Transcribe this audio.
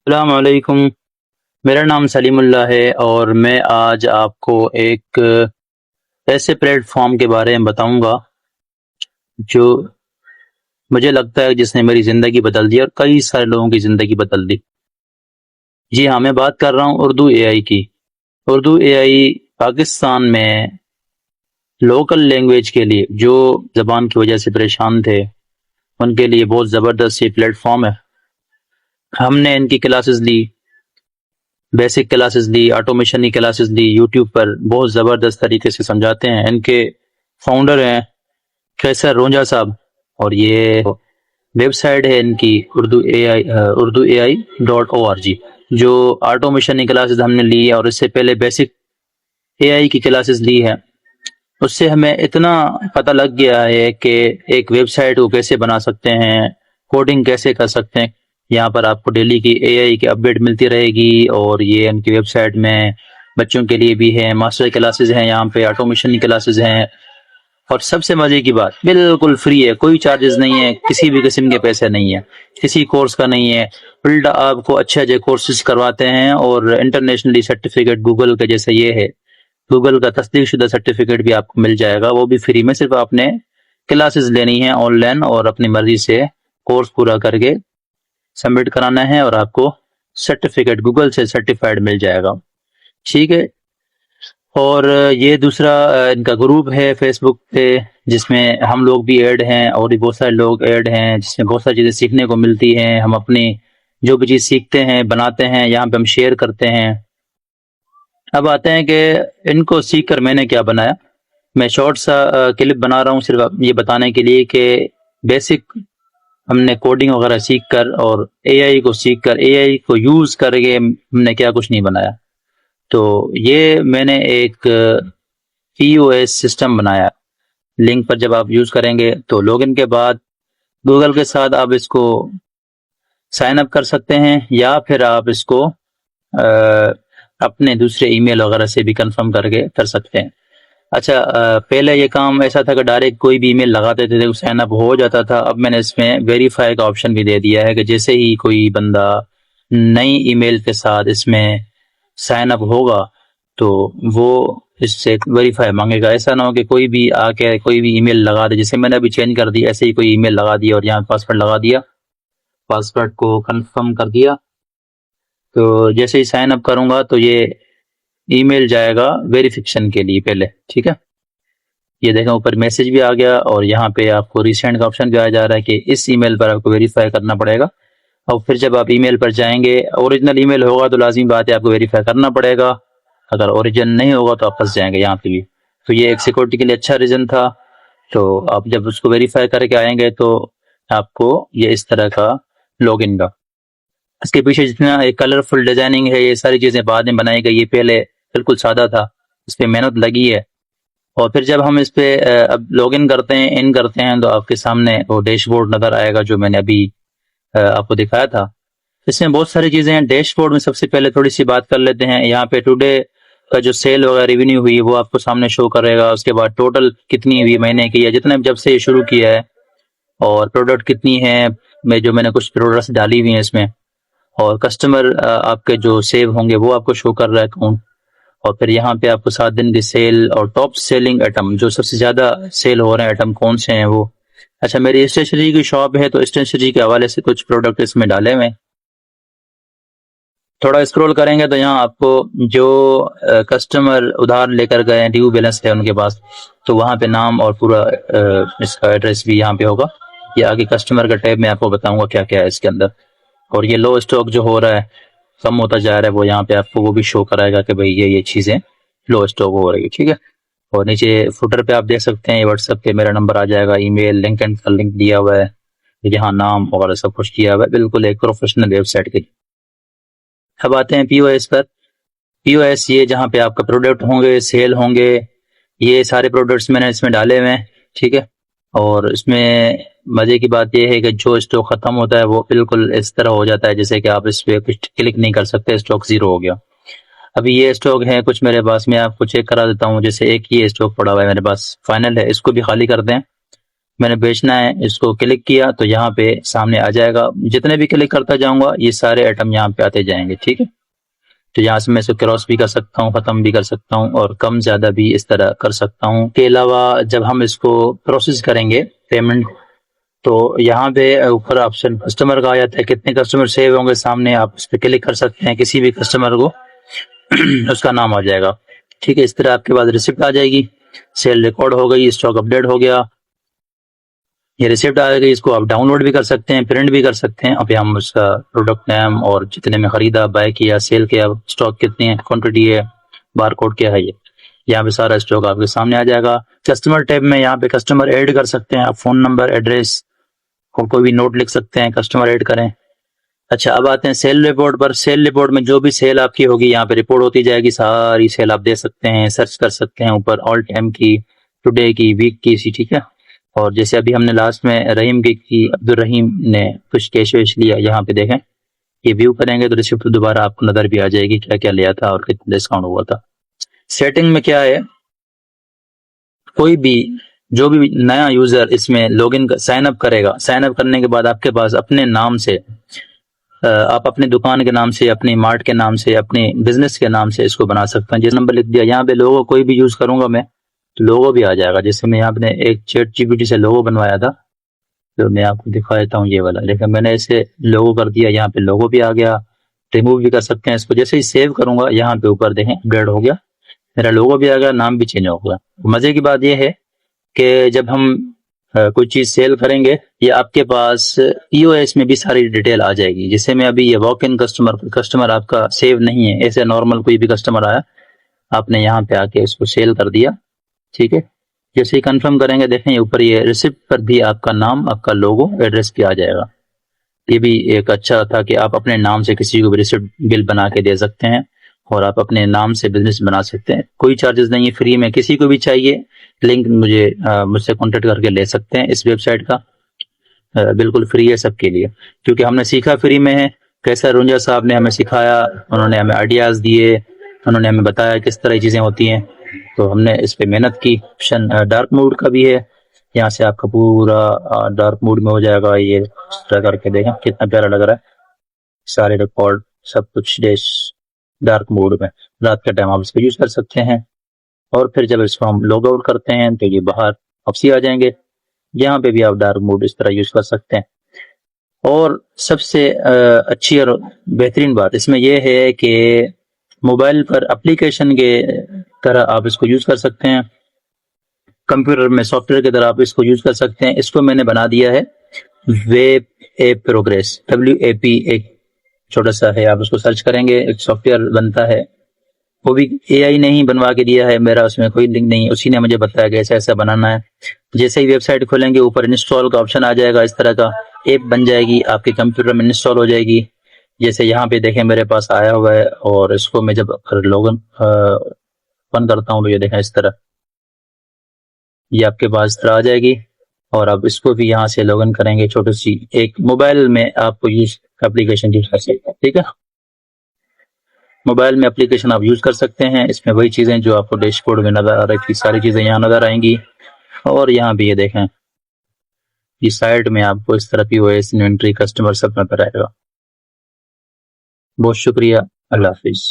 अस्सलामुअलैकुम। मेरा नाम सलीमुल्लाह है और मैं आज आपको एक ऐसे प्लेटफॉर्म के बारे में बताऊंगा जो मुझे लगता है जिसने मेरी ज़िंदगी बदल दी और कई सारे लोगों की ज़िंदगी बदल दी। जी हाँ, मैं बात कर रहा हूँ उर्दू एआई की। उर्दू एआई पाकिस्तान में लोकल लैंग्वेज के लिए जो ज़बान की वजह से परेशान थे उनके लिए बहुत ज़बरदस्त ये प्लेटफॉर्म है। हमने इनकी क्लासेस ली, बेसिक क्लासेस ली, ऑटोमेशन की क्लासेस ली। यूट्यूब पर बहुत ज़बरदस्त तरीके से समझाते हैं। इनके फाउंडर हैं कैसर रोंजा साहब और ये वेबसाइट है इनकी urdu ai.org। जो ऑटोमेशन की क्लासेस हमने ली है और इससे पहले बेसिक एआई की क्लासेस ली है, उससे हमें इतना पता लग गया है कि एक वेबसाइट को कैसे बना सकते हैं, कोडिंग कैसे कर सकते हैं। यहाँ पर आपको डेली की एआई की अपडेट मिलती रहेगी और ये इनकी वेबसाइट में बच्चों के लिए भी है, मास्टर क्लासेस हैं, यहाँ पे ऑटोमेशन की क्लासेस हैं। और सबसे मजे की बात, बिल्कुल फ्री है, कोई चार्जेस नहीं है, किसी भी किस्म के पैसे नहीं है, किसी कोर्स का नहीं है। उल्टा आपको अच्छे अच्छे कोर्सेज करवाते हैं और इंटरनेशनली सर्टिफिकेट गूगल के जैसे ये है, गूगल का तस्दीक शुदा सर्टिफिकेट भी आपको मिल जाएगा, वो भी फ्री में। सिर्फ आपने क्लासेस लेनी है ऑनलाइन और अपनी मर्जी से कोर्स पूरा करके सबमिट कराना है और आपको सर्टिफिकेट गूगल से सर्टिफाइड मिल जाएगा। ठीक है। और ये दूसरा इनका ग्रुप है फेसबुक पे जिसमें हम लोग भी ऐड हैं और भी बहुत सारे लोग ऐड हैं, जिसमें बहुत सारी चीज़ें सीखने को मिलती हैं। हम अपनी जो भी चीज़ सीखते हैं बनाते हैं, यहाँ पे हम शेयर करते हैं। अब आते हैं कि इनको सीख कर मैंने क्या बनाया। मैं शॉर्ट सा क्लिप बना रहा हूँ सिर्फ ये बताने के लिए कि बेसिक हमने कोडिंग वगैरह सीख कर और एआई को सीख कर, एआई को यूज़ करके हमने क्या कुछ नहीं बनाया। तो ये मैंने एक पीओएस सिस्टम बनाया। लिंक पर जब आप यूज़ करेंगे तो लॉगिन के बाद गूगल के साथ आप इसको साइन अप कर सकते हैं या फिर आप इसको अपने दूसरे ईमेल वगैरह से भी कंफर्म करके कर सकते हैं। अच्छा, पहले ये काम ऐसा था कि डायरेक्ट कोई भी ईमेल लगा देते थे, साइन अप हो जाता था। अब मैंने इसमें वेरीफाई का ऑप्शन भी दे दिया है कि जैसे ही कोई बंदा नई ईमेल के साथ इसमें साइन अप होगा तो वो इससे वेरीफाई मांगेगा। ऐसा ना हो कि कोई भी आके कोई भी ईमेल लगा दे, जैसे मैंने अभी चेंज कर दी, ऐसे ही कोई ईमेल लगा दिया और यहाँ पासवर्ड लगा दिया, पासवर्ड को कंफर्म कर दिया। तो जैसे ही साइन अप करूंगा तो ये ईमेल जाएगा वेरिफिकेशन के लिए पहले। ठीक है, ये देखें ऊपर मैसेज भी आ गया और यहाँ पे आपको रिसेंड का ऑप्शन भी आ जा रहा है कि इस ईमेल पर आपको वेरीफाई करना पड़ेगा। और फिर जब आप ईमेल पर जाएंगे, ओरिजिनल ईमेल होगा तो लाजिमी बात है आपको वेरीफाई करना पड़ेगा, अगर ओरिजिनल नहीं होगा तो आप फंस जाएंगे यहाँ पे भी। तो ये एक सिक्योरिटी के लिए अच्छा रीजन था। तो आप जब उसको वेरीफाई करके आएंगे तो आपको ये इस तरह का लॉगिन का, इसके पीछे जितना एक कलरफुल डिजाइनिंग है, ये सारी चीजें बाद में बनाई गई। ये पहले बिल्कुल सादा था, इस पर मेहनत लगी है। और फिर जब हम इस पे अब लॉगिन करते हैं, इन करते हैं, तो आपके सामने वो डैशबोर्ड नजर आएगा जो मैंने अभी आपको दिखाया था। इसमें बहुत सारी चीजें हैं। डैशबोर्ड में सबसे पहले थोड़ी सी बात कर लेते हैं। यहाँ पे टुडे का जो सेल वगैरह रेवेन्यू हुई है वो आपको सामने शो करेगा। उसके बाद टोटल कितनी हुई महीने की है, जितने जब से ये शुरू किया है, और प्रोडक्ट कितनी है, मैं जो मैंने कुछ प्रोडक्ट्स डाली हुई हैं इसमें, और कस्टमर आपके जो सेव होंगे वो आपको शो कर रहा है अकाउंट। और फिर यहाँ पे आपको 7 दिन की सेल और टॉप सेलिंग आइटम, जो सबसे ज्यादा सेल हो रहे हैं आइटम कौन से हैं वो। अच्छा, मेरी स्टेशनरी की शॉप है तो स्टेशनरी के हवाले से कुछ प्रोडक्ट इसमें डाले हुए। थोड़ा स्क्रॉल करेंगे तो यहाँ आपको जो कस्टमर उधार लेकर गए, ड्यू बैलेंस है उनके पास, तो वहाँ पे नाम और पूरा इसका एड्रेस भी यहाँ पे होगा। ये आगे कस्टमर का टैब में आपको बताऊंगा क्या क्या है इसके अंदर। और ये लो स्टॉक जो हो रहा है, कम होता जा रहा है, वो यहाँ पे आपको वो भी शो कराएगा कि भाई ये चीजें लो स्टॉक हो रही है। ठीक है। और नीचे फुटर पे आप देख सकते हैं व्हाट्सएप पे मेरा नंबर आ जाएगा, ईमेल लिंक एंड का लिंक दिया हुआ है, यहाँ नाम वगैरह सब कुछ दिया हुआ है, बिल्कुल एक प्रोफेशनल वेबसाइट की। अब आते हैं पीओएस पर। पीओएस ये जहाँ पे आपका प्रोडक्ट होंगे, सेल होंगे, ये सारे प्रोडक्ट्स मैंने इसमें डाले हुए हैं। ठीक है। और इसमें मजे की बात यह है कि जो स्टॉक खत्म होता है वो बिल्कुल इस तरह हो जाता है जैसे कि आप इस पे कुछ क्लिक नहीं कर सकते, स्टॉक जीरो हो गया। अभी ये स्टॉक है कुछ मेरे पास, मैं आपको चेक करा देता हूँ। जैसे एक ये स्टॉक पड़ा हुआ है मेरे पास, फाइनल है, इसको भी खाली कर दें मैंने बेचना है, इसको क्लिक किया तो यहाँ पे सामने आ जाएगा। जितने भी क्लिक करता जाऊंगा ये सारे आइटम यहाँ पे आते जाएंगे, ठीक है। तो यहाँ से मैं इसको क्रॉस भी कर सकता हूँ, खत्म भी कर सकता हूँ और कम ज्यादा भी इस तरह कर सकता हूँ। के अलावा जब हम इसको प्रोसेस करेंगे पेमेंट, तो यहाँ पे ऊपर ऑप्शन कस्टमर का आ जाता है, कितने कस्टमर सेव होंगे सामने, आप इस पर क्लिक कर सकते हैं, किसी भी कस्टमर को उसका नाम आ जाएगा, ठीक है। इस तरह आपके पास रिसिप्ट आ जाएगी, सेल रिकॉर्ड हो गई, स्टॉक अपडेट हो गया, ये रिसिप्ट आ गई। इसको आप डाउनलोड भी कर सकते हैं, प्रिंट भी कर सकते हैं। अब हम उसका प्रोडक्ट नेम और जितने में खरीदा, बाय किया, सेल किया, स्टॉक कितनी है, क्वांटिटी है, बारकोड क्या है, ये यहाँ पे सारा स्टॉक आपके सामने आ जाएगा। कस्टमर टैब में यहाँ पे कस्टमर ऐड कर सकते हैं आप, फोन नंबर, एड्रेस और कोई भी नोट लिख सकते हैं, कस्टमर ऐड करें। अच्छा, अब आते हैं सेल रिपोर्ट पर। सेल रिपोर्ट में जो भी सेल आपकी होगी यहाँ पे रिपोर्ट होती जाएगी, सारी सेल आप दे सकते हैं, सर्च कर सकते हैं ऊपर, ऑल टाइम की, टुडे की, वीक की, सी, ठीक है। और जैसे अभी हमने लास्ट में रहीम की अब्दुल रहीम ने कुछ कैश वैश लिया, यहाँ पे देखें, ये व्यू करेंगे तो रिसिप्ट दोबारा आपको नजर भी आ जाएगी क्या क्या लिया था और कितना डिस्काउंट हुआ था। सेटिंग में क्या है, कोई भी जो भी नया यूजर इसमें लॉगिन साइन अप करेगा, साइन अप करने के बाद आपके पास अपने नाम से, आप अपनी दुकान के नाम से, अपनी मार्ट के नाम से, अपने बिजनेस के नाम से इसको बना सकते हैं। जिस नंबर लिख दिया, यहाँ पे लोगो कोई भी यूज करूंगा मैं तो लोगो भी आ जाएगा। जैसे मैं यहाँ पे एक चैट जीपीटी से लोगो बनवाया था, तो मैं आपको दिखा देता हूँ ये वाला, लेकिन मैंने इसे लोगो कर दिया, यहाँ पे लोगो भी आ गया। रिमूव भी कर सकते हैं इसको, जैसे ही सेव करूंगा यहाँ पे ऊपर देखें अपग्रेड हो गया, मेरा लोगो भी आ गया, नाम भी चेंज हो गया। मजे की बात यह है कि जब हम कोई चीज सेल करेंगे, ये आपके पास ईओएस में भी सारी डिटेल आ जाएगी। जैसे मैं अभी ये वॉक इन कस्टमर आपका सेव नहीं है, ऐसे नॉर्मल कोई भी कस्टमर आया, आपने यहाँ पे आके इसको सेल कर दिया, ठीक है। जैसे ही कंफर्म करेंगे, देखें ऊपर ये रिसिप्ट पर भी आपका नाम, आपका लोगो, एड्रेस भी आ जाएगा। ये भी एक अच्छा था कि आप अपने नाम से किसी को भी रिसिप्ट बिल बना के दे सकते हैं और आप अपने नाम से बिजनेस बना सकते हैं। कोई चार्जेस नहीं है, फ्री में। किसी को भी चाहिए लिंक मुझसे कांटेक्ट करके ले सकते हैं इस वेबसाइट का, बिल्कुल फ्री है सबके लिए, क्योंकि हमने सीखा फ्री में है। कैसा रुंजा साहब ने हमें सिखाया, उन्होंने हमें आइडियाज दिए, उन्होंने हमें बताया किस तरह चीजें होती हैं, तो हमने इस पे मेहनत की। ऑप्शन डार्क मोड का भी है, यहाँ से आपका पूरा डार्क मोड में हो जाएगा। ये ट्राई करके देखें कितना प्यारा लग रहा है, सारे रिकॉर्ड सब कुछ डैश डार्क मोड में। रात के टाइम आप इसको यूज कर सकते हैं। और फिर जब इसको हम लॉग आउट करते हैं तो ये बाहर वापसी आ जाएंगे। यहाँ पे भी आप डार्क मोड इस तरह यूज कर सकते हैं। और सबसे अच्छी और बेहतरीन बात इसमें यह है कि मोबाइल पर एप्लीकेशन के तरह आप इसको यूज कर सकते हैं, कंप्यूटर में सॉफ्टवेयर की तरह आप इसको यूज कर सकते हैं। इसको मैंने बना दिया है वेब ऐप प्रोग्रेस, WAP, एक छोटा सा है, आप उसको सर्च करेंगे, एक सॉफ्टवेयर बनता है, वो भी AI ने ही बनवा के दिया है, मेरा उसमें कोई लिंक नहीं, उसी ने मुझे बताया कि ऐसा ऐसा बनाना है। जैसे ही वेबसाइट खोलेंगे ऊपर इंस्टॉल का ऑप्शन आ जाएगा, इस तरह का ऐप बन जाएगी, आपके कंप्यूटर में इंस्टॉल हो जाएगी। जैसे यहाँ पे देखें मेरे पास आया हुआ है, और इसको मैं जब लॉगिन ओपन करता हूँ तो ये देखें इस तरह, ये आपके पास इस तरह आ जाएगी। और आप इसको भी यहाँ से लॉगिन करेंगे, छोटी सी एक मोबाइल में आपको यूज एप्लीकेशन यूज कर सकते हैं, ठीक है। मोबाइल में एप्लीकेशन आप यूज कर सकते हैं, इसमें वही चीजें जो आपको डैशबोर्ड में नजर आ रही थी, सारी चीजें यहाँ नजर आएंगी। और यहाँ भी ये देखें, इस साइड में आपको इस तरह POS, इन्वेंट्री, कस्टमर सब नजर आएगा। बहुत शुक्रिया, अल्लाह हाफिज।